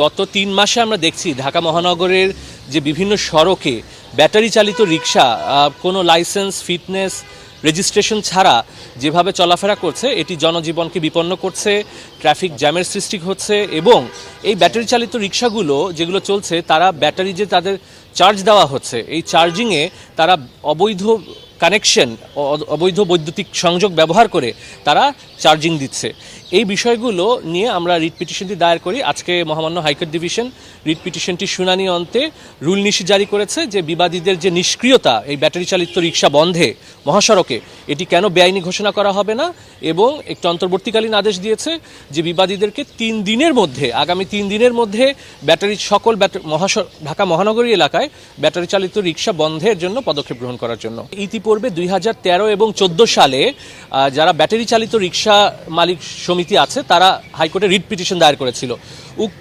গত 3 মাসে আমরা দেখছি ঢাকা মহানগরের যে বিভিন্ন সড়কে ব্যাটারি চালিত রিক্সা কোনো লাইসেন্স, ফিটনেস, রেজিস্ট্রেশন ছাড়া যেভাবে চলাফেরা করছে এটি জনজীবনকে বিপন্ন করছে, ট্রাফিক জ্যামের সৃষ্টি হচ্ছে এবং এই ব্যাটারি চালিত রিক্সাগুলো যেগুলো চলছে তারা ব্যাটারি যে তাদের চার্জ দেওয়া হচ্ছে এই চার্জিংয়ে তারা অবৈধ কানেকশন, অবৈধ বৈদ্যুতিক সংযোগ ব্যবহার করে তারা চার্জিং দিচ্ছে। এই বিষয়গুলো নিয়ে আমরা রিট পিটিশনটি দায়ের করি। আজকে মহামান্য হাইকোর্ট ডিভিশন রিট পিটিশনটি শুনানি অন্তে রুল নিষেধ জারি করেছে যে বিবাদীদের যে নিষ্ক্রিয়তা এই ব্যাটারি চালিত রিক্সা বন্ধে মহাসড়কে এটি কেন বেআইনি ঘোষণা করা হবে না এবং একটি অন্তর্বর্তীকালীন আদেশ দিয়েছে যে বিবাদীদেরকে 3 দিনের মধ্যে, আগামী 3 দিনের মধ্যে ব্যাটারি সকল ঢাকা মহানগরী এলাকায় ব্যাটারি চালিত রিক্সা বন্ধের জন্য পদক্ষেপ গ্রহণ করার জন্য। ইতিপূর্বে 2013 এবং 14 সালে যারা ব্যাটারি চালিত রিক্সা মালিক সমিতি আছে তারা হাইকোর্টে রিট পিটিশন দায়ের করেছিল।